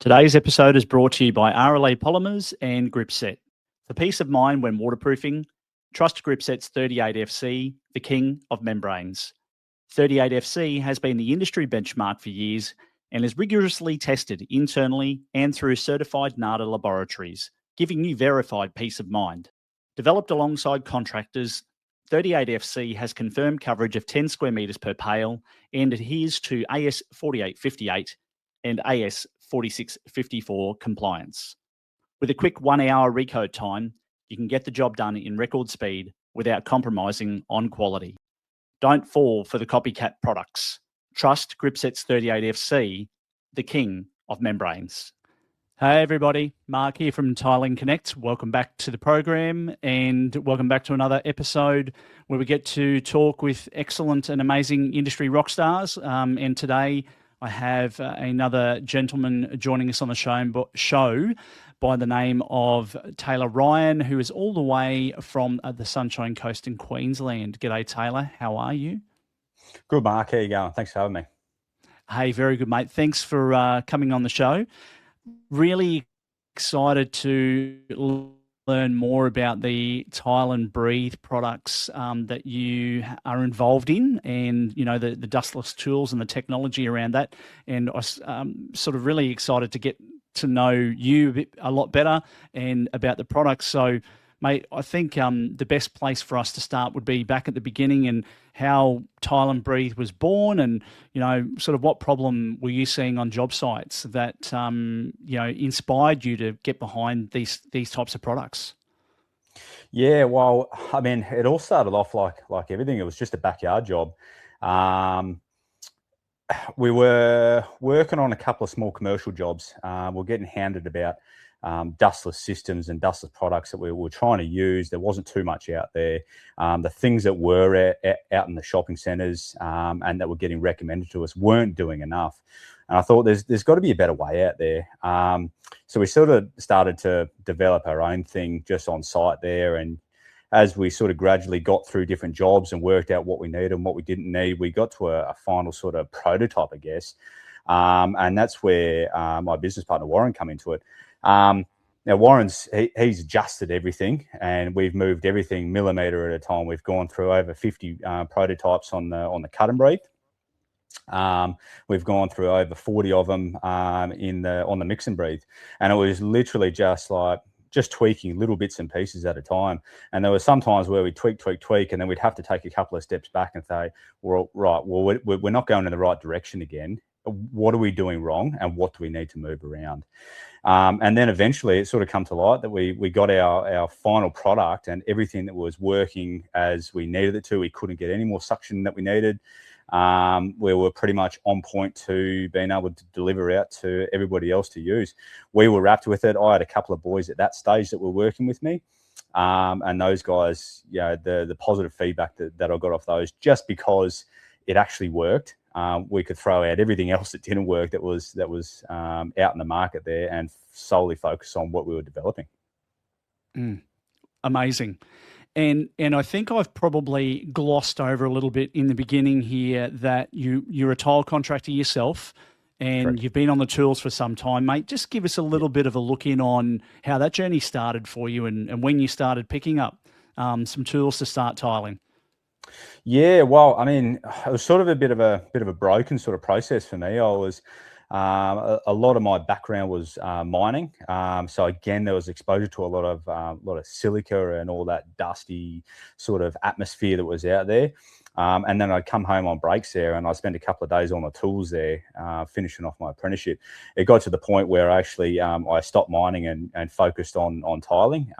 Today's episode is brought to you by RLA Polymers and Gripset. For peace of mind when waterproofing, trust Gripset's 38FC, the king of membranes. 38FC has been the industry benchmark for years and is rigorously tested internally and through certified NADA laboratories, giving you verified peace of mind. Developed alongside contractors, 38FC has confirmed coverage of 10 square metres per pale and adheres to AS 4858 and AS 4654 compliance. With a quick 1 hour recode time, you can get the job done in record speed without compromising on quality. Don't fall for the copycat products. Trust Gripset's 38FC, the king of membranes. Hey everybody, Mark here from Tiling Connect. Welcome back to the program and welcome back to another episode where we get to talk with excellent and amazing industry rock stars. And today I have another gentleman joining us on the show by the name of Taylor Ryan, who is all the way from the Sunshine Coast in Queensland. G'day, Taylor. How are you? Good, Mark. How you going? Thanks for having me. Hey, very good, mate. Thanks for coming on the show. Really excited to learn more about the TilenBreathe products that you are involved in, and you know the dustless tools and the technology around that. And I'm sort of really excited to get to know you a lot better and about the products. So, mate, I think the best place for us to start would be back at the beginning and how TilenBreathe was born, and you know, sort of what problem were you seeing on job sites that you know inspired you to get behind these types of products. Yeah, well, I mean, it all started off like everything. It was just a backyard job. We were working on a couple of small commercial jobs. We're getting handed about dustless systems and dustless products that we were trying to use. There wasn't too much out there. The things that were out in the shopping centres and that were getting recommended to us weren't doing enough. And I thought there's got to be a better way out there. So we sort of started to develop our own thing just on site there. And as we sort of gradually got through different jobs and worked out what we needed and what we didn't need, we got to a final sort of prototype, I guess. And that's where my business partner, Warren, come into it. Now, Warren's, he's adjusted everything, and we've moved everything millimetre at a time. We've gone through over 50 prototypes on the cut and breathe. We've gone through over 40 of them on the mix and breathe. And it was literally just tweaking little bits and pieces at a time. And there were some times where we'd tweak, and then we'd have to take a couple of steps back and say, well, right, well, we're not going in the right direction again. What are we doing wrong, and what do we need to move around? And then eventually it sort of come to light that we got our final product, and everything that was working as we needed it to. We couldn't get any more suction that we needed. We were pretty much on point to being able to deliver out to everybody else to use. We were wrapped with it. I had a couple of boys at that stage that were working with me. And those guys, you know, the positive feedback that I got off those, just because it actually worked. We could throw out everything else that didn't work that was out in the market there and solely focus on what we were developing. Amazing. And I think I've probably glossed over a little bit in the beginning here that you're a tile contractor yourself, and Correct. You've been on the tools for some time, mate. Just give us a little bit of a look in on how that journey started for you and when you started picking up some tools to start tiling. Yeah, well, I mean, it was sort of a bit of a broken sort of process for me. I was a lot of my background was mining, so again there was exposure to a lot of silica and all that dusty sort of atmosphere that was out there. And then I'd come home on breaks there, and I spent a couple of days on the tools there, finishing off my apprenticeship. It got to the point where actually I stopped mining and focused on tiling.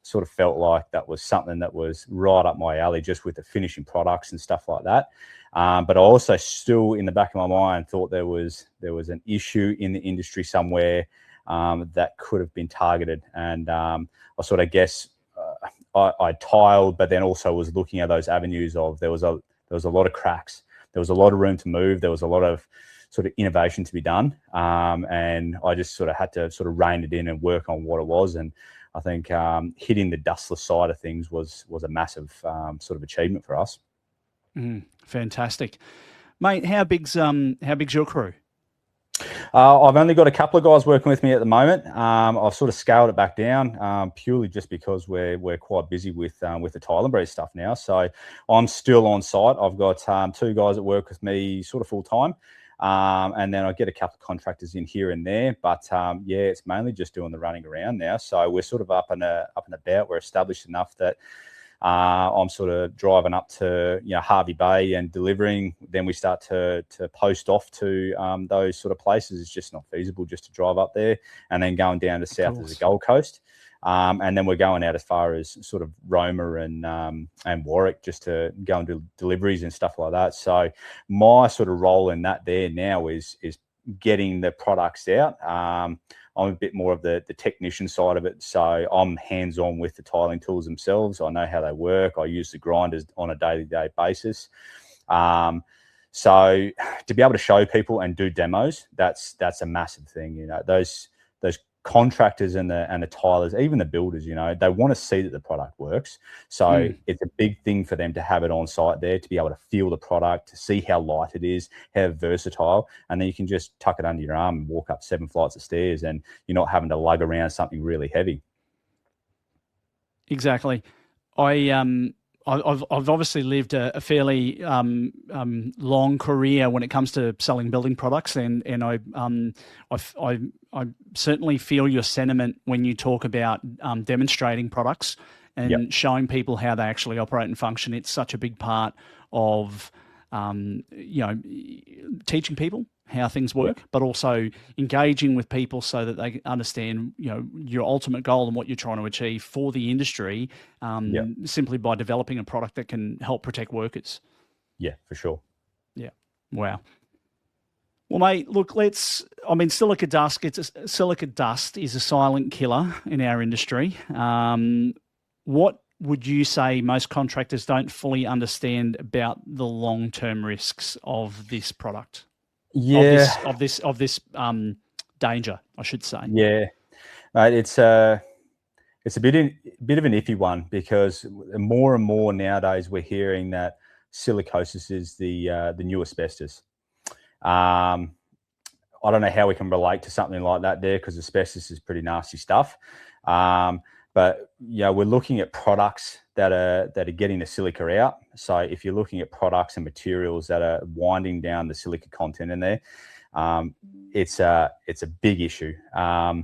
Sort of felt like that was something that was right up my alley, just with the finishing products and stuff like that. But I also still, in the back of my mind, thought there was an issue in the industry somewhere that could have been targeted. And I sort of guess I tiled, but then also was looking at those avenues of there was a lot of cracks, there was a lot of room to move, there was a lot of sort of innovation to be done, and I just sort of had to sort of rein it in and work on what it was. And I think hitting the dustless side of things was a massive sort of achievement for us. Fantastic, mate. How big's your crew? I've only got a couple of guys working with me at the moment. I've sort of scaled it back down purely just because we're quite busy with the TilenBreathe stuff now. So I'm still on site. I've got 2 guys that work with me sort of full time. And then I get a couple of contractors in here and there, but yeah, it's mainly just doing the running around now. So we're sort of up and about. We're established enough that I'm sort of driving up to Harvey Bay and delivering. Then we start to post off to those sort of places. It's just not feasible just to drive up there, and then going down to south as the Gold Coast. And then we're going out as far as sort of Roma and Warwick just to go and do deliveries and stuff like that. So my sort of role in that there now is getting the products out. I'm a bit more of the technician side of it. So I'm hands-on with the tiling tools themselves. I know how they work. I use the grinders on a day-to-day basis. So to be able to show people and do demos, that's a massive thing. Those contractors and the tilers, even the builders, they want to see that the product works. So it's a big thing for them to have it on site there, to be able to feel the product, to see how light it is, how versatile, and then you can just tuck it under your arm and walk up 7 flights of stairs, and you're not having to lug around something really heavy. Exactly. I've obviously lived a fairly long career when it comes to selling building products, and I certainly feel your sentiment when you talk about demonstrating products and showing people how they actually operate and function. It's such a big part of teaching people how things work, but also engaging with people so that they understand, your ultimate goal and what you're trying to achieve for the industry, simply by developing a product that can help protect workers. Yeah, for sure. Yeah. Wow. Well, mate, look, silica dust is a silent killer in our industry. What would you say most contractors don't fully understand about the long-term risks of this product? Yeah. Of this danger, I should say. Yeah. Mate, it's a bit of an iffy one, because more and more nowadays we're hearing that silicosis is the new asbestos. I don't know how we can relate to something like that there, because asbestos is pretty nasty stuff. But we're looking at products that are getting the silica out. So if you're looking at products and materials that are winding down the silica content in there, it's a big issue. I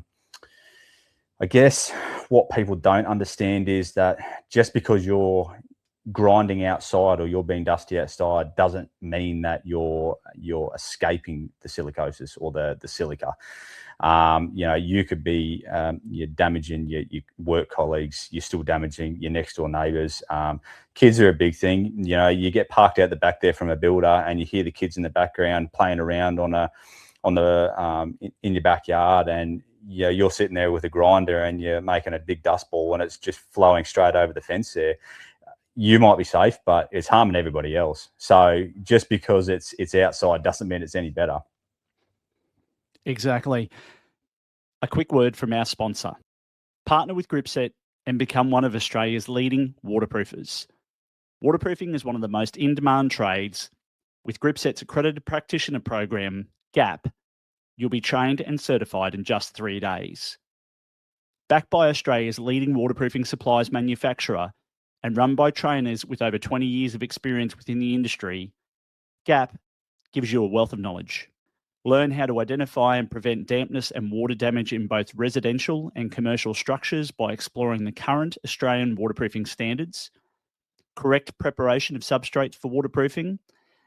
guess what people don't understand is that just because you're grinding outside or you're being dusty outside doesn't mean that you're escaping the silicosis or the silica. You could be you're damaging your work colleagues, you're still damaging your next door neighbours. Kids are a big thing. You get parked out the back there from a builder and you hear the kids in the background playing around in your backyard, and you're sitting there with a grinder and you're making a big dust ball and it's just flowing straight over the fence there. You might be safe, but it's harming everybody else. So just because it's outside doesn't mean it's any better. Exactly. A quick word from our sponsor. Partner with Gripset and become one of Australia's leading waterproofers. Waterproofing is one of the most in-demand trades. With Gripset's accredited practitioner program, GAP, you'll be trained and certified in just 3 days. Backed by Australia's leading waterproofing supplies manufacturer and run by trainers with over 20 years of experience within the industry, GAP gives you a wealth of knowledge. Learn how to identify and prevent dampness and water damage in both residential and commercial structures by exploring the current Australian waterproofing standards, correct preparation of substrates for waterproofing,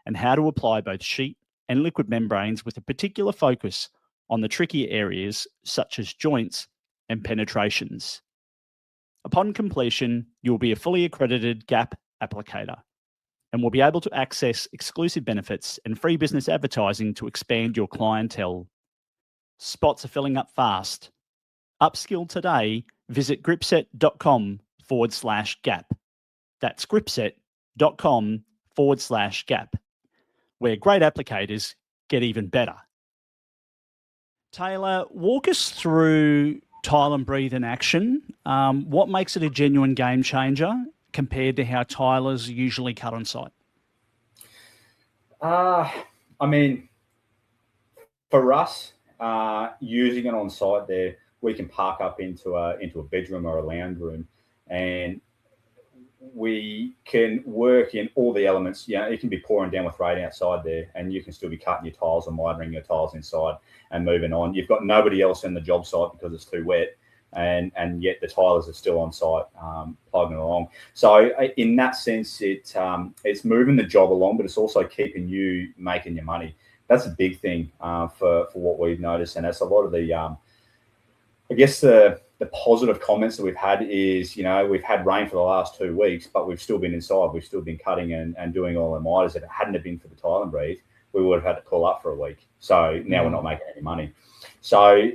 and how to apply both sheet and liquid membranes with a particular focus on the trickier areas such as joints and penetrations. Upon completion, you will be a fully accredited GAP applicator and will be able to access exclusive benefits and free business advertising to expand your clientele. Spots are filling up fast. Upskill today, visit gripset.com/gap. That's gripset.com/gap, where great applicators get even better. Taylor, walk us through TilenBreathe in action. What makes it a genuine game changer compared to how tilers usually cut on site? I mean, for us, using it on site there, we can park up into a bedroom or a lounge room, and we can work in all the elements. It can be pouring down with rain outside there, and you can still be cutting your tiles and mitering your tiles inside and moving on. You've got nobody else in the job site because it's too wet, and yet the tilers are still on site plugging along. So in that sense, it's moving the job along, but it's also keeping you making your money. That's a big thing for what we've noticed, and that's a lot of the I guess the positive comments that we've had is, we've had rain for the last 2 weeks, but we've still been inside. We've still been cutting and doing all our miters. If it hadn't have been for the TilenBreathe, we would have had to pull up for a week. So now we're not making any money. So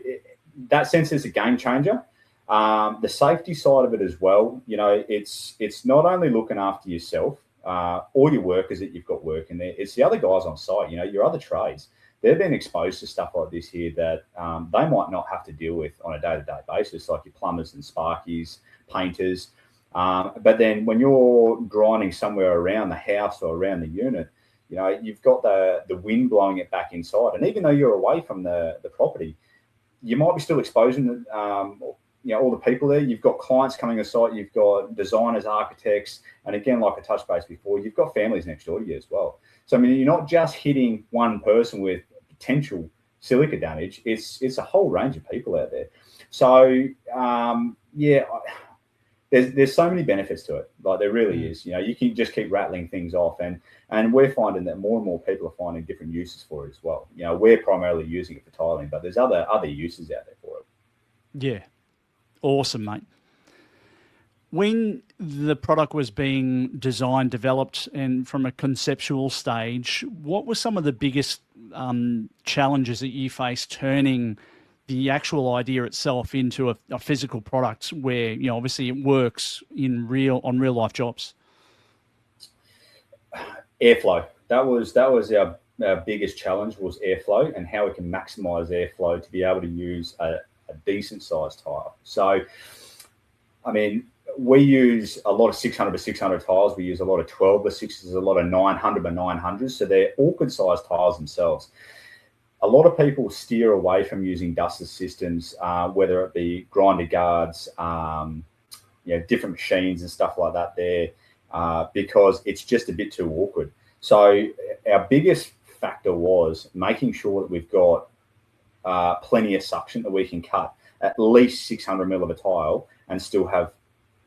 that sense is a game changer. The safety side of it as well, it's not only looking after yourself, all your workers that you've got working there, it's the other guys on site, your other trades. They've been exposed to stuff like this here that they might not have to deal with on a day-to-day basis, like your plumbers and sparkies, painters. But then when you're grinding somewhere around the house or around the unit, you've got the wind blowing it back inside. And even though you're away from the property, you might be still exposing all the people there. You've got clients coming to site, you've got designers, architects, and again, like I touched base before, you've got families next door to you as well. So, you're not just hitting one person with potential silica damage. It's a whole range of people out there. So, there's so many benefits to it. Like there really is. You can just keep rattling things off, and we're finding that more and more people are finding different uses for it as well. We're primarily using it for tiling, but there's other uses out there for it. Yeah, awesome, mate. When the product was being designed, developed, and from a conceptual stage, what were some of the biggest challenges that you faced turning the actual idea itself into a physical product where, obviously it works on real life jobs? Airflow. That was our biggest challenge, was airflow, and how we can maximize airflow to be able to use a decent sized tile. So, we use a lot of 600 by 600 tiles. We use a lot of 12 by 6s, a lot of 900 by 900s. So they're all good sized tiles themselves. A lot of people steer away from using dustless systems, whether it be grinder guards, different machines and stuff like that there, because it's just a bit too awkward. So our biggest factor was making sure that we've got plenty of suction that we can cut at least 600 mil of a tile and still have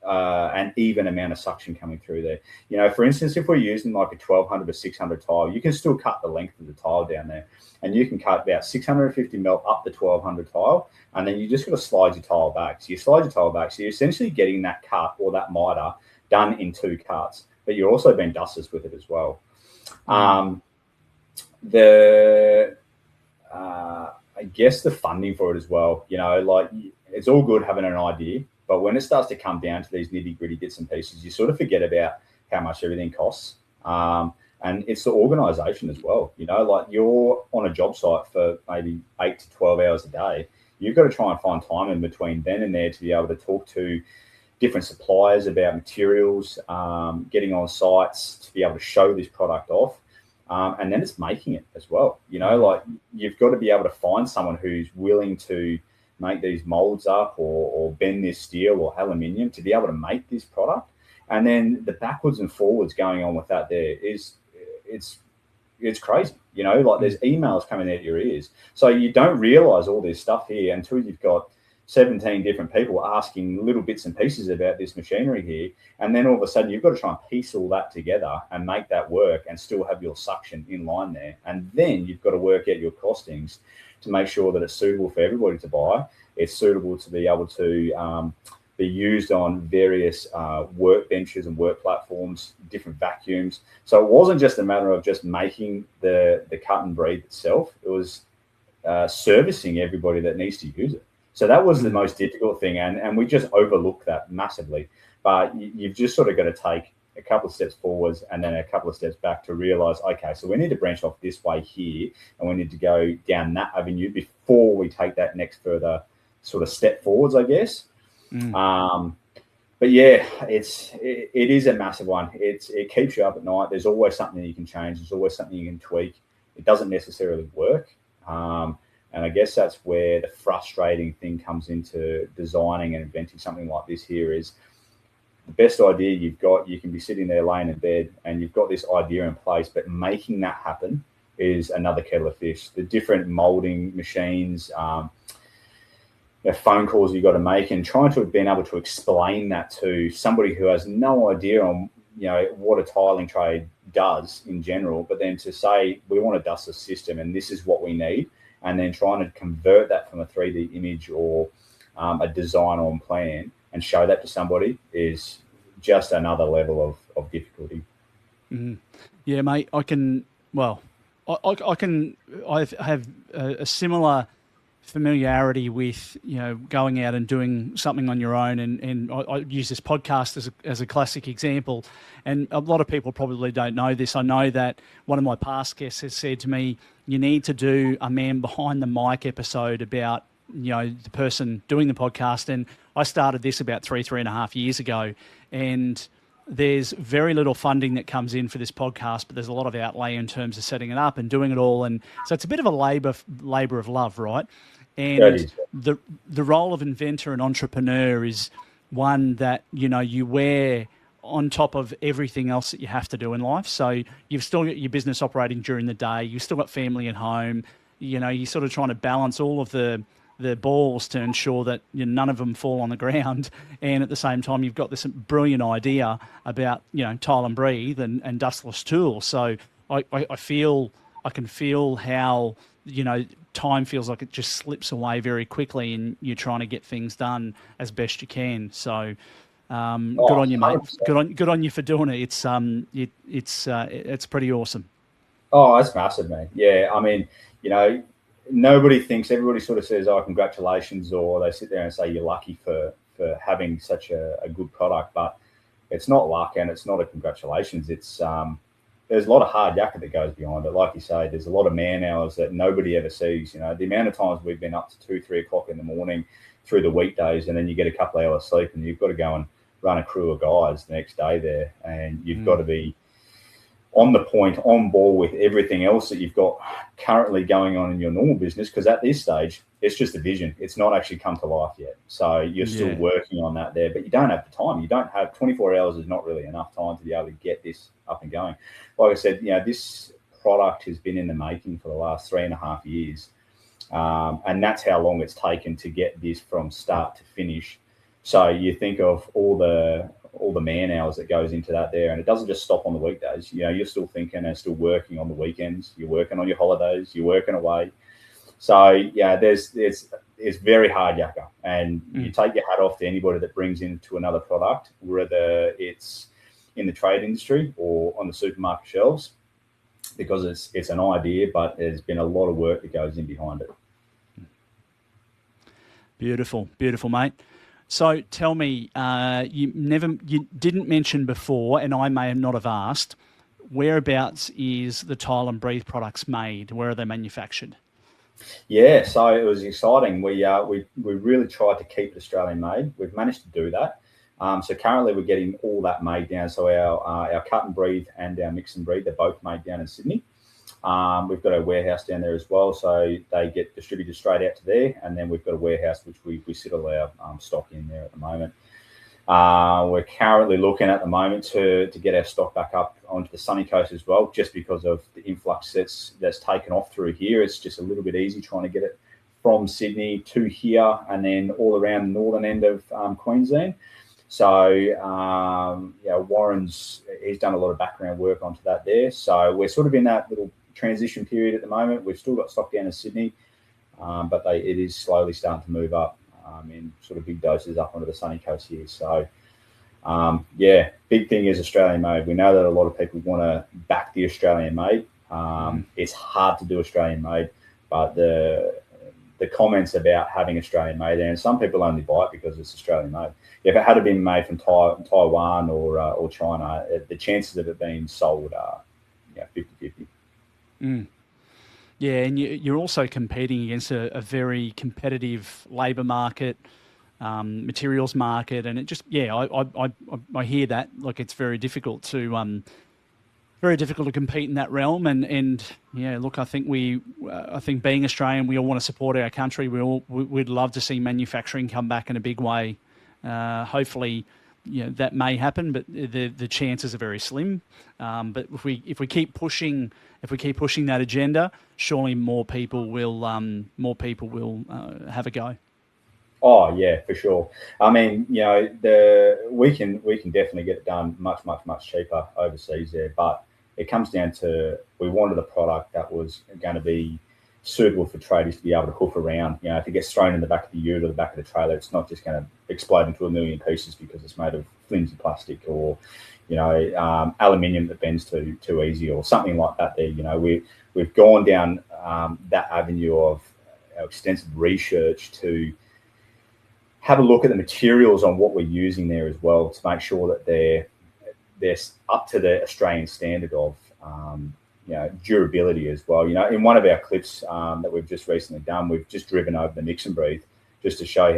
an even amount of suction coming through there. For instance, if we're using like a 1200 by 600 tile, you can still cut the length of the tile down there, and you can cut about 650 mil up the 1200 tile, and then you just got to slide your tile back. So you slide your tile back, so you're essentially getting that cut or that miter done in 2 cuts, but you're also being dustless with it as well. I guess the funding for it as well, it's all good having an idea, but when it starts to come down to these nitty gritty bits and pieces, you sort of forget about how much everything costs. And it's the organization as well. You're on a job site for maybe 8 to 12 hours a day. You've got to try and find time in between then and there to be able to talk to different suppliers about materials, getting on sites to be able to show this product off. And then it's making it as well. You've got to be able to find someone who's willing to make these molds up or bend this steel or aluminium to be able to make this product. And then the backwards and forwards going on with that there it's crazy. There's emails coming out your ears. So you don't realize all this stuff here until you've got 17 different people asking little bits and pieces about this machinery here. And then all of a sudden you've got to try and piece all that together and make that work and still have your suction in line there. And then you've got to work out your costings to make sure that it's suitable for everybody to buy. It's suitable to be able to be used on various workbenches and work platforms, different vacuums. So it wasn't just a matter of just making the cut and breathe itself. It was servicing everybody that needs to use it. So that was the most difficult thing, and we just overlooked that massively. But you've just sort of got to take a couple of steps forwards and then a couple of steps back to realize, okay, so we need to branch off this way here, and we need to go down that avenue before we take that next further sort of step forwards, I guess. But yeah, it is a massive one. It keeps you up at night. There's always something you can change. There's always something you can tweak. It doesn't necessarily work. And I guess that's where the frustrating thing comes into designing and inventing something like this here is the best idea you've got, you can be sitting there laying in bed and you've got this idea in place, but making that happen is another kettle of fish. The different molding machines, phone calls you've got to make, and trying to have been able to explain that to somebody who has no idea on what a tiling trade does in general, but then to say we want a dustless system and this is what we need, and then trying to convert that from a 3D image or a design on plan and show that to somebody is just another level of difficulty. Mm-hmm. Yeah, mate, I can, well, I can, I have a similar familiarity with, going out and doing something on your own. And I use this podcast as a classic example. And a lot of people probably don't know this. I know that one of my past guests has said to me, you need to do a man behind the mic episode about, the person doing the podcast. And I started this about three and a half years ago. And there's very little funding that comes in for this podcast, but there's a lot of outlay in terms of setting it up and doing it all. And so it's a bit of a labor of love, right? And the role of inventor and entrepreneur is one that, you wear on top of everything else that you have to do in life. So you've still got your business operating during the day. You've still got family at home. You're sort of trying to balance all of the balls to ensure that none of them fall on the ground. And at the same time, you've got this brilliant idea about, TilenBreathe and dustless tools. So I can feel how, time feels like it just slips away very quickly and you're trying to get things done as best you can. So good on you, mate. 100%. Good on you for doing it. It's pretty awesome. Oh, that's massive, man. Yeah. I mean, nobody thinks, everybody sort of says, oh, congratulations, or they sit there and say you're lucky for having such a good product, but it's not luck and it's not a congratulations. It's there's a lot of hard yakka that goes behind it. Like you say, there's a lot of man hours that nobody ever sees. The amount of times we've been up to 2-3 o'clock in the morning through the weekdays, and then you get a couple of hours sleep and you've got to go and run a crew of guys the next day there, and you've got to be on the point, on ball with everything else that you've got currently going on in your normal business, because at this stage, it's just a vision. It's not actually come to life yet. So you're still working on that there, but you don't have the time. You don't have 24 hours is not really enough time to be able to get this up and going. Like I said, this product has been in the making for the last 3.5 years. And that's how long it's taken to get this from start to finish. So you think of all the man hours that goes into that there, and it doesn't just stop on the weekdays. You're still thinking and still working on the weekends. You're working on your holidays. You're working away. So it's very hard yakka, and you take your hat off to anybody that brings into another product, whether it's in the trade industry or on the supermarket shelves, because it's an idea, but there's been a lot of work that goes in behind it. Beautiful, mate. So tell me, you didn't mention before, and I may not have asked, whereabouts is the TilenBreathe products made? Where are they manufactured? Yeah, so it was exciting. We really tried to keep it Australian made. We've managed to do that. So currently we're getting all that made down. So our cut and breathe and our mix and breathe, they're both made down in Sydney. We've got a warehouse down there as well, so they get distributed straight out to there, and then we've got a warehouse which we sit all our stock in there at the moment. We're currently looking at the moment to get our stock back up onto the sunny coast as well, just because of the influx that's taken off through here. It's just a little bit easy trying to get it from Sydney to here and then all around the northern end of Queensland. So he's done a lot of background work onto that there. So we're sort of in that little transition period at the moment. We've still got stock down in Sydney, but it is slowly starting to move up in sort of big doses up onto the sunny coast here. So big thing is Australian made. We know that a lot of people want to back the Australian made. It's hard to do Australian made, but the comments about having Australian made there, and some people only buy it because it's Australian made. If it had been made from Taiwan or China, the chances of it being sold are 50-50. Yeah, and you're also competing against a very competitive labour market, materials market, and it just I hear that, like, it's very difficult to very difficult to compete in that realm. And yeah, look, I think I think being Australian, we all want to support our country. We'd love to see manufacturing come back in a big way. Hopefully, that may happen, but the chances are very slim. But if we keep pushing that agenda, surely more people will have a go. Oh yeah, for sure. I mean, we can definitely get it done much cheaper overseas there, but it comes down to we wanted a product that was going to be suitable for tradies to be able to hoof around. If it gets thrown in the back of the ute or the back of the trailer, it's not just going to explode into a million pieces because it's made of flimsy plastic or aluminium that bends too easy or something like that. There, we've gone down that avenue of extensive research to have a look at the materials on what we're using there as well to make sure that they're up to the Australian standard of durability as well. In one of our clips that we've just recently done, we've just driven over the TilenBreathe just to show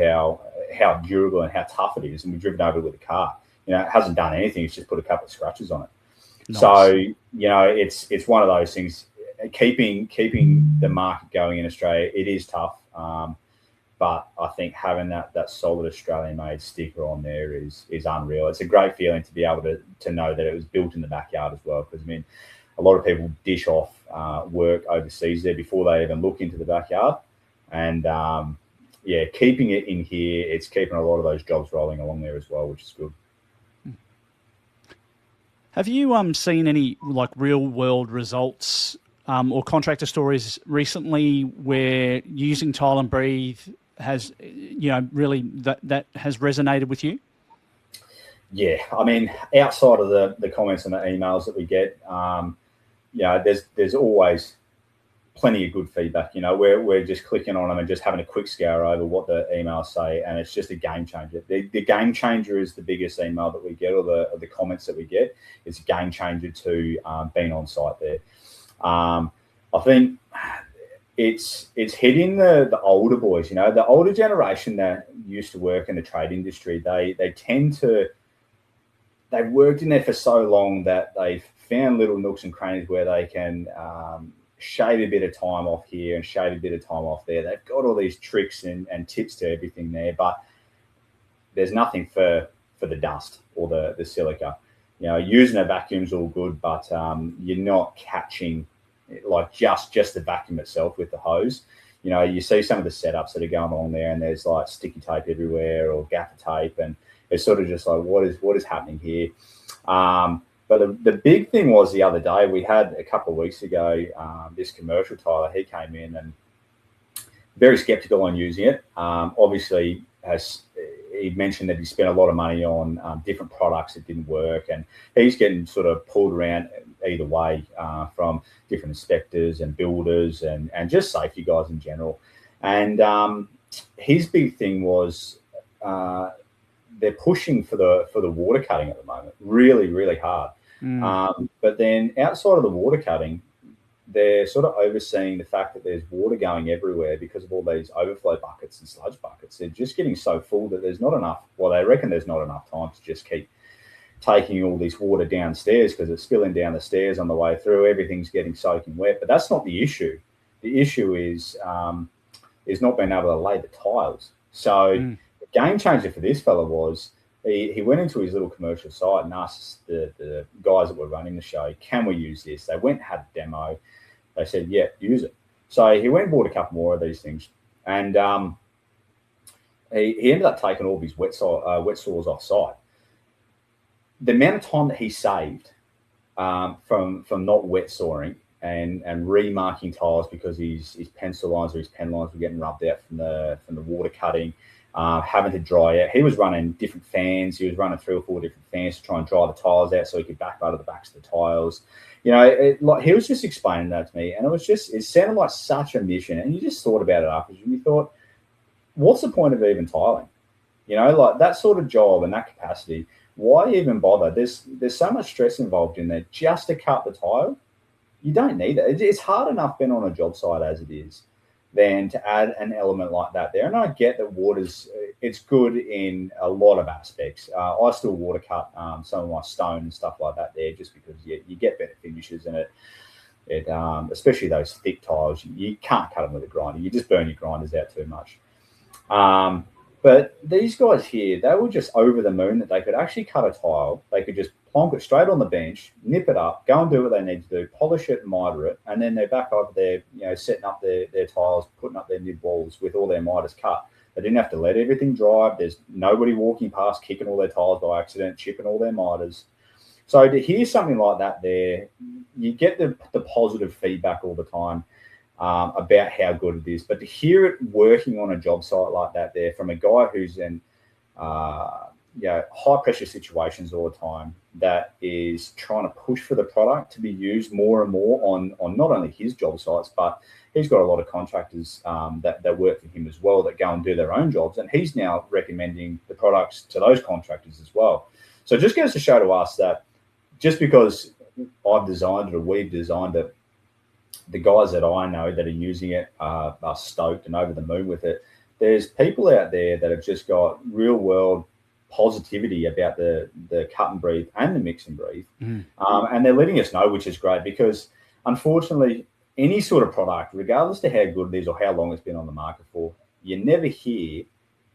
how durable and how tough it is, and we've driven over it with a car. It hasn't done anything; it's just put a couple of scratches on it. Nice. So it's one of those things. Keeping the market going in Australia, it is tough. But I think having that solid Australian-made sticker on there is unreal. It's a great feeling to be able to know that it was built in the backyard as well. Because, I mean, a lot of people dish off work overseas there before they even look into the backyard. And, keeping it in here, it's keeping a lot of those jobs rolling along there as well, which is good. Have you seen any, real-world results or contractor stories recently where using TilenBreathe has, really that has resonated with you? Yeah, I mean, outside of the comments and the emails that we get, there's always plenty of good feedback. We're just clicking on them and just having a quick scour over what the emails say, and it's just a game changer. The game changer is the biggest email that we get, or the comments that we get. It's a game changer to being on site there. I think it's hitting the older boys, the older generation that used to work in the trade industry. They tend to, they've worked in there for so long that they've found little nooks and crannies where they can shave a bit of time off here and shave a bit of time off there. They've got all these tricks and tips to everything there, but there's nothing for the dust or the silica. Using a vacuum's all good, but you're not catching just the vacuum itself with the hose. You see some of the setups that are going on there, and there's sticky tape everywhere or gaffer tape, and it's sort of just what is happening here. But the big thing was the other day, we had a couple of weeks ago, this commercial tiler, he came in and very skeptical on using it. Obviously, he mentioned that he spent a lot of money on different products that didn't work, and he's getting sort of pulled around either way from different inspectors and builders and just safety guys in general. And his big thing was they're pushing for the water cutting at the moment, really, really hard. But then outside of the water cutting, they're sort of overseeing the fact that there's water going everywhere because of all these overflow buckets and sludge buckets. They're just getting so full that there's not enough. Well, they reckon there's not enough time to just keep taking all this water downstairs because it's spilling down the stairs on the way through. Everything's getting soaking wet. But that's not the issue. The issue is not being able to lay the tiles. So the game changer for this fella was he went into his little commercial site and asked the guys that were running the show, can we use this? They went and had a demo. They said, yeah, use it. So he went and bought a couple more of these things. And he ended up taking all of his wet saws off site. The amount of time that he saved from not wet sawing and remarking tiles because his pencil lines or his pen lines were getting rubbed out from the water cutting, having to dry out. He was running different fans. He was running 3 or 4 different fans to try and dry the tiles out so he could back butter the backs of the tiles. He was just explaining that to me, and it sounded like such a mission. And you just thought about it afterwards, and you thought, what's the point of even tiling? That sort of job and that capacity, why even bother? There's so much stress involved in there just to cut the tile. You don't need it. It's hard enough being on a job site as it is. than to add an element like that there. And I get that it's good in a lot of aspects. I still water cut some of my stone and stuff like that there, just because you get better finishes in it. Especially those thick tiles, you can't cut them with a grinder. You just burn your grinders out too much. But these guys here, they were just over the moon that they could actually cut a tile. They could just plonk it straight on the bench, nip it up, go and do what they need to do, polish it, miter it, and then they're back over there, setting up their tiles, putting up their mid walls with all their miters cut. They didn't have to let everything dry. There's nobody walking past, kicking all their tiles by accident, chipping all their miters. So to hear something like that there, you get the positive feedback all the time about how good it is. But to hear it working on a job site like that there from a guy who's in high pressure situations all the time, that is trying to push for the product to be used more and more on not only his job sites, but he's got a lot of contractors that work for him as well, that go and do their own jobs. And he's now recommending the products to those contractors as well. So it just goes to show to us that just because I've designed it or we've designed it, the guys that I know that are using it are stoked and over the moon with it. There's people out there that have just got real world positivity about the cut and breathe and the mix and breathe. And they're letting us know, which is great, because unfortunately, any sort of product, regardless of how good it is or how long it's been on the market for, you never hear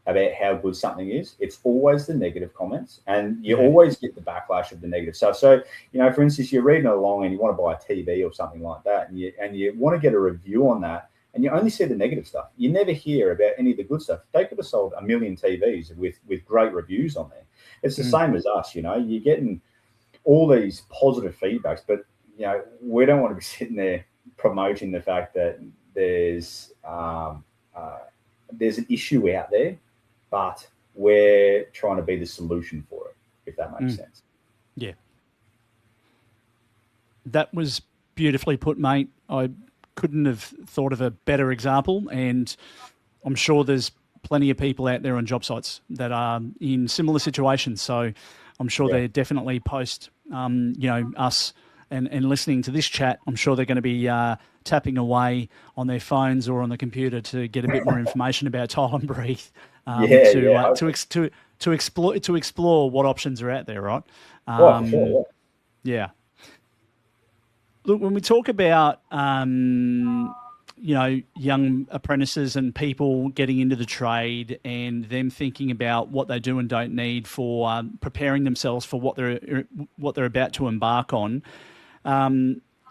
about how good something is. It's always the negative comments, and you always get the backlash of the negative stuff. So, for instance, you're reading along and you want to buy a TV or something like that, and you want to get a review on that, and you only see the negative stuff. You never hear about any of the good stuff. They could have sold 1 million TVs with great reviews on there. It's the same as us, you're getting all these positive feedbacks, but we don't want to be sitting there promoting the fact that there's an issue out there, but we're trying to be the solution for it, if that makes sense. Yeah. That was beautifully put, mate. I couldn't have thought of a better example, and I'm sure there's plenty of people out there on job sites that are in similar situations. So I'm sure they're definitely post, us and listening to this chat. I'm sure they're going to be tapping away on their phones or on the computer to get a bit more information about TilenBreathe, to explore what options are out there, right? Yeah. Look, when we talk about young apprentices and people getting into the trade and them thinking about what they do and don't need for preparing themselves for what they're about to embark on,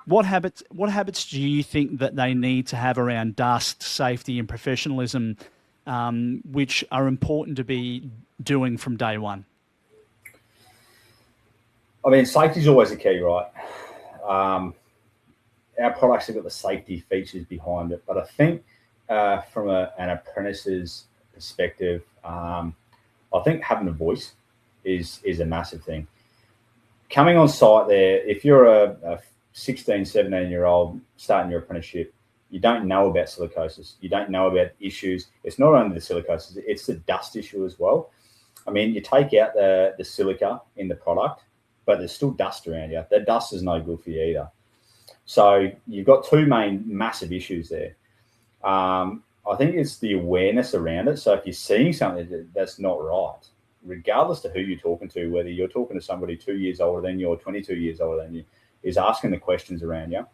what habits do you think that they need to have around dust, safety, and professionalism, which are important to be doing from day one? I mean, safety is always the key, right? Our products have got the safety features behind it, but I think from an apprentice's perspective, I think having a voice is a massive thing. Coming on site there, if you're a 16, 17-year-old starting your apprenticeship, you don't know about silicosis. You don't know about issues. It's not only the silicosis, it's the dust issue as well. I mean, you take out the silica in the product, but there's still dust around you. That dust is no good for you either. So you've got two massive issues there. I think it's the awareness around it. So if you're seeing something that's not right, regardless of who you're talking to, whether you're talking to somebody 2 years older than you or 22 years older than you, is asking the questions around you,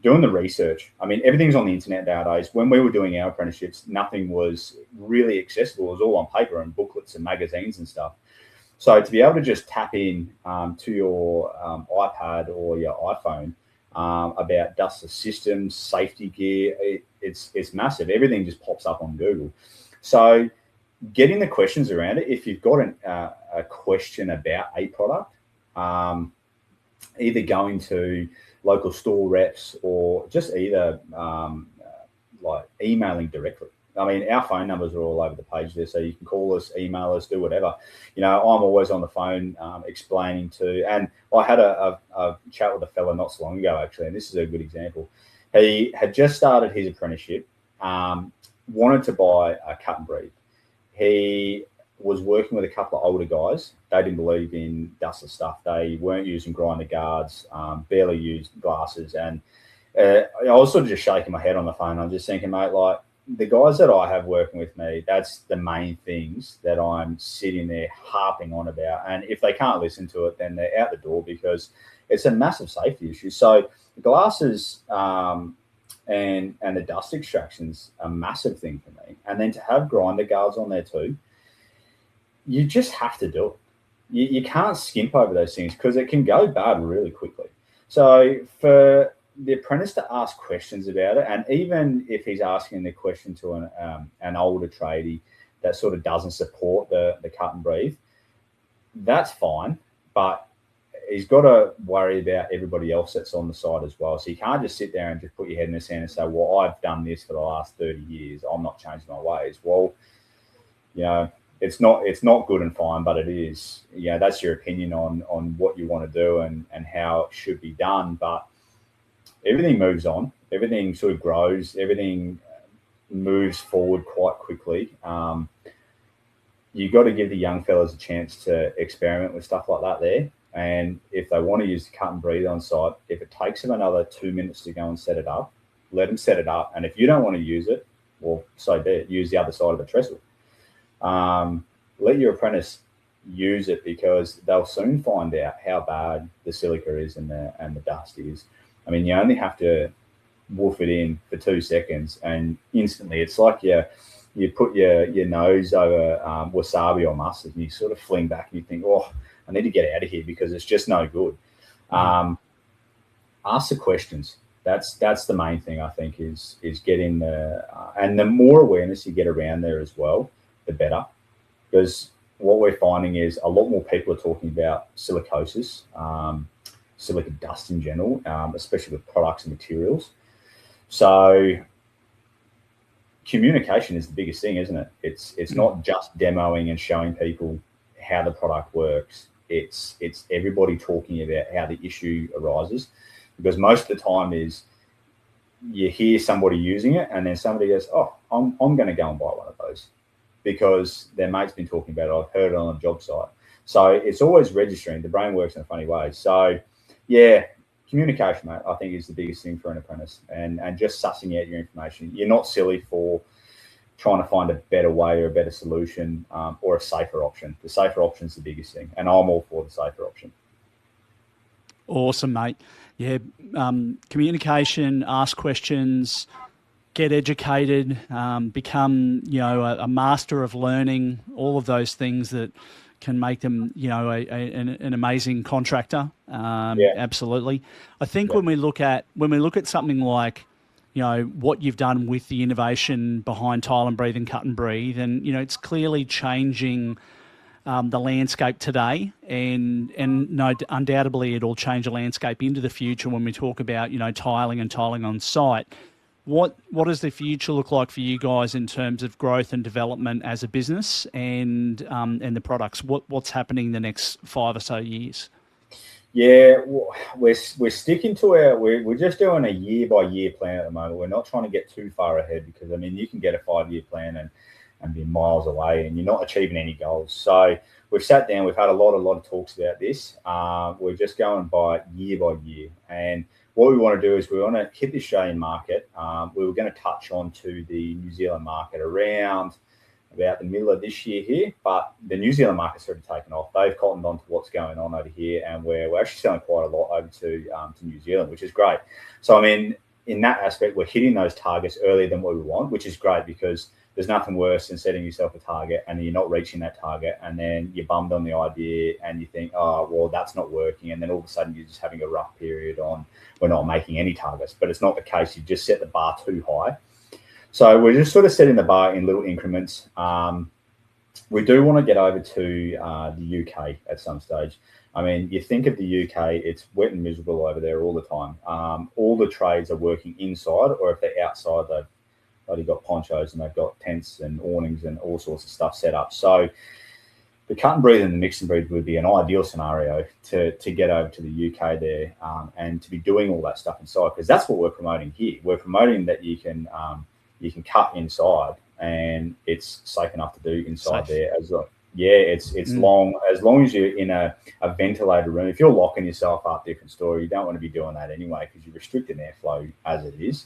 doing the research. I mean, everything's on the internet nowadays. When we were doing our apprenticeships, nothing was really accessible. It was all on paper and booklets and magazines and stuff. So to be able to just tap in to your iPad or your iPhone about dustless systems, safety gear, it's massive. Everything just pops up on Google. So getting the questions around it, if you've got a question about a product, either going to local store reps or just either like emailing directly. I mean, our phone numbers are all over the page there, so you can call us, email us, do whatever. I'm always on the phone explaining to, and I had a chat with a fella not so long ago, actually, and this is a good example. He had just started his apprenticeship, wanted to buy a cut and breathe. He was working with a couple of older guys. They didn't believe in dustless stuff. They weren't using grinder guards, barely used glasses. And I was sort of just shaking my head on the phone. I'm just thinking, mate, like, the guys that I have working with me, that's the main things that I'm sitting there harping on about. And if they can't listen to it, then they're out the door, because it's a massive safety issue. So the glasses and the dust extraction's a massive thing for me. And then to have grinder guards on there too, you just have to do it. You can't skimp over those things, because it can go bad really quickly. So for the apprentice to ask questions about it, and even if he's asking the question to an older tradie that sort of doesn't support the cut and breathe, that's fine, but he's got to worry about everybody else that's on the side as well. So you can't just sit there and just put your head in the sand and say, well, I've done this for the last 30 years, I'm not changing my ways. Well, you know, it's not good and fine, but it is, you know, that's your opinion on what you want to do and how it should be done. But everything moves on, everything sort of grows, everything moves forward quite quickly. You've got to give the young fellas a chance to experiment with stuff like that there. And if they want to use the cut and breathe on site, if it takes them another 2 minutes to go and set it up, let them set it up. And if you don't want to use it, well, so be it. Use the other side of the trestle. Let your apprentice use it, because they'll soon find out how bad the silica is and the dust is. I mean, you only have to woof it in for 2 seconds, and instantly it's like you put your nose over wasabi or mustard, and you sort of fling back and you think, oh, I need to get out of here because it's just no good. Ask the questions. That's the main thing, I think, is getting and the more awareness you get around there as well, the better. Because what we're finding is a lot more people are talking about silicosis, silica dust in general, especially with products and materials. So communication is the biggest thing, isn't it? It's not just demoing and showing people how the product works. It's everybody talking about how the issue arises, because most of the time is you hear somebody using it and then somebody goes, oh, I'm going to go and buy one of those because their mate's been talking about it. I've heard it on a job site. So it's always registering. The brain works in a funny way. So yeah, communication, mate, I think is the biggest thing for an apprentice, and just sussing out your information. You're not silly for trying to find a better way or a better solution, or a safer option. The safer option is the biggest thing, and I'm all for the safer option. Awesome, mate. Yeah, communication, ask questions, get educated, become, a master of learning, all of those things that can make them, an amazing contractor. Absolutely. I think when we look at something like, what you've done with the innovation behind TilenBreathe and Cut and Breathe, and it's clearly changing the landscape today, and no, undoubtedly it'll change the landscape into the future when we talk about tiling and tiling on site. What does the future look like for you guys in terms of growth and development as a business, and the products? What's happening the next 5 or so years? Yeah, we're sticking to we're just doing a year by year plan at the moment. We're not trying to get too far ahead, because I mean you can get a 5-year plan and be miles away and you're not achieving any goals. So we've sat down, we've had a lot of talks about this. We're just going by year, and what we want to do is we want to hit the Australian market. We were going to touch on to the New Zealand market around about the middle of this year here, but the New Zealand market's already taken off. They've cottoned on to what's going on over here, and we're actually selling quite a lot over to New Zealand, which is great. So I mean, in that aspect, we're hitting those targets earlier than what we want, which is great, because there's nothing worse than setting yourself a target and you're not reaching that target, and then you're bummed on the idea and you think, oh, well, that's not working. And then all of a sudden you're just having a rough period on, we're not making any targets. But it's not the case. You just set the bar too high. So we're just sort of setting the bar in little increments. We do want to get over to the UK at some stage. I mean, you think of the UK, it's wet and miserable over there all the time. All the trades are working inside, or if they're outside, they've got ponchos and they've got tents and awnings and all sorts of stuff set up. So the cut and breathe and the mix and breathe would be an ideal scenario to get over to the UK there, and to be doing all that stuff inside, because that's what we're promoting here. We're promoting that you can cut inside, and it's safe enough to do inside there as well. Yeah, it's long as long as you're in a ventilated room. If you're locking yourself up, different story. You don't want to be doing that anyway, because you're restricting airflow as it is.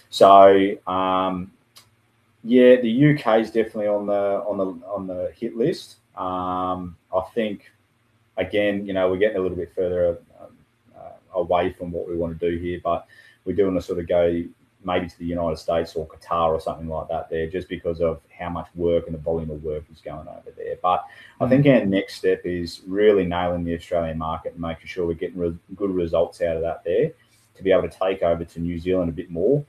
So Yeah, the UK is definitely on the hit list. I think again, we're getting a little bit further away from what we want to do here, but we do want to sort of go maybe to the United States or Qatar or something like that there, just because of how much work and the volume of work is going over there. But I think our next step is really nailing the Australian market and making sure we're getting good results out of that there, to be able to take over to New Zealand a bit more.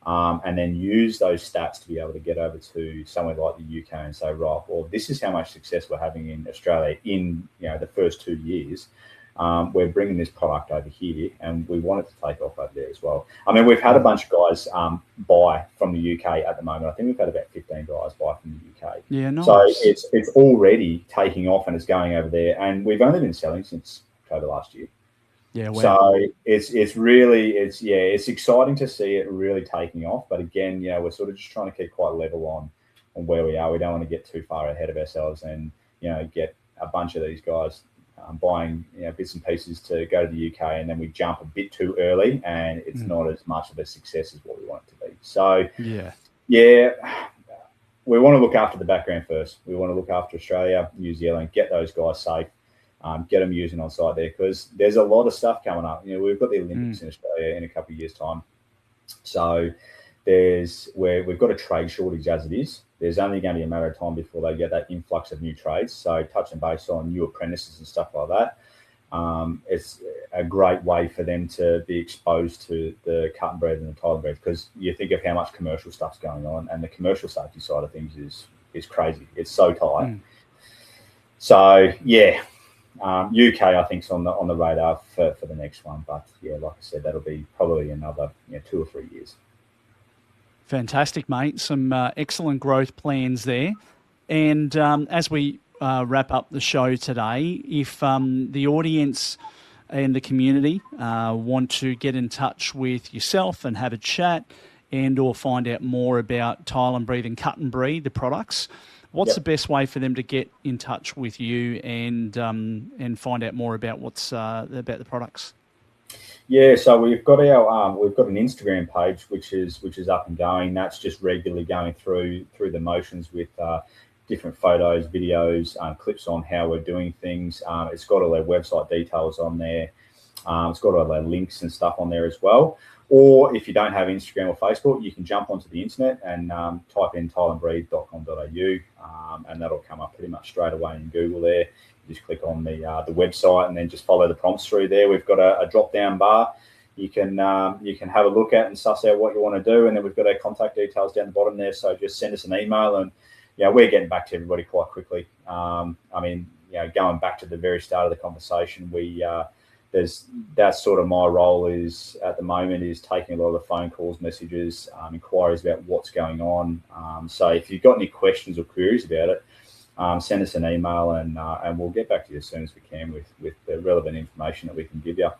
And then use those stats to be able to get over to somewhere like the UK and say, right, well, this is how much success we're having in Australia in the first 2 years. We're bringing this product over here, and we want it to take off over there as well. I mean, we've had a bunch of guys buy from the UK at the moment. I think we've had about 15 guys buy from the UK. Yeah, nice. So it's already taking off and it's going over there, and we've only been selling since October last year. Yeah, wow. So it's really it's exciting to see it really taking off. But again, we're sort of just trying to keep quite level on where we are. We don't want to get too far ahead of ourselves and get a bunch of these guys buying bits and pieces to go to the UK, and then we jump a bit too early, and it's not as much of a success as what we want it to be. So we want to look after the background first. We want to look after Australia, New Zealand, get those guys safe. Get them using on site there, because there's a lot of stuff coming up. We've got the Olympics in Australia in a couple of years' time. So we've got a trade shortage as it is. There's only going to be a matter of time before they get that influx of new trades. So touching base on new apprentices and stuff like that, it's a great way for them to be exposed to the TilenBreathe and the TilenBreathe, because you think of how much commercial stuff's going on, and the commercial safety side of things is crazy. It's so tight. So UK, I think, is on the radar for the next one. But like I said, that'll be probably another 2 or 3 years. Fantastic, mate. Some excellent growth plans there. And as we wrap up the show today, if the audience and the community want to get in touch with yourself and have a chat, and or find out more about TilenBreathe and Cut and Breathe, the products, what's the best way for them to get in touch with you and find out more about about the products? Yeah, so we've got an Instagram page which is up and going. That's just regularly going through the motions with different photos, videos, clips on how we're doing things. It's got all our website details on there. It's got all our links and stuff on there as well. Or if you don't have Instagram or Facebook, you can jump onto the internet and type in tilenbreathe.com.au, and that'll come up pretty much straight away in Google there. You just click on the website and then just follow the prompts through there. We've got a drop-down bar. You can have a look at and suss out what you want to do, and then we've got our contact details down the bottom there. So just send us an email, and we're getting back to everybody quite quickly. Going back to the very start of the conversation, that's sort of my role is at the moment is taking a lot of the phone calls, messages, inquiries about what's going on. So if you've got any questions or queries about it, send us an email and we'll get back to you as soon as we can with the relevant information that we can give you.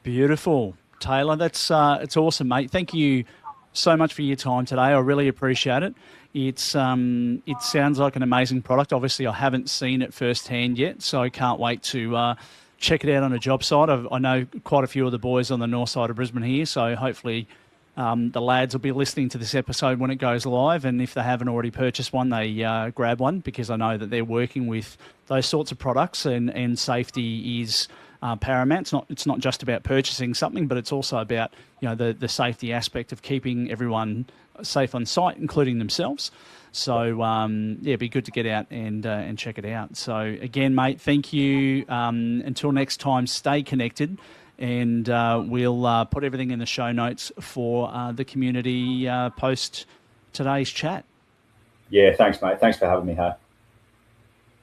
Beautiful, Taylor. That's it's awesome, mate. Thank you so much for your time today. I really appreciate it. It sounds like an amazing product. Obviously, I haven't seen it firsthand yet, so I can't wait to check it out on a job site. I know quite a few of the boys on the north side of Brisbane here, so hopefully the lads will be listening to this episode when it goes live, and if they haven't already purchased one, they grab one, because I know that they're working with those sorts of products, and safety is paramount. It's not just about purchasing something, but it's also about the safety aspect of keeping everyone safe on site, including themselves. So it'd be good to get out and check it out. So again, mate, thank you. Until next time, stay connected, and we'll put everything in the show notes for the community post today's chat. Yeah, thanks, mate. Thanks for having me here.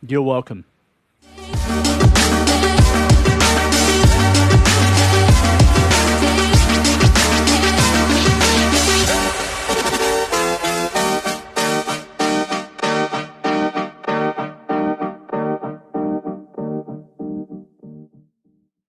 You're welcome.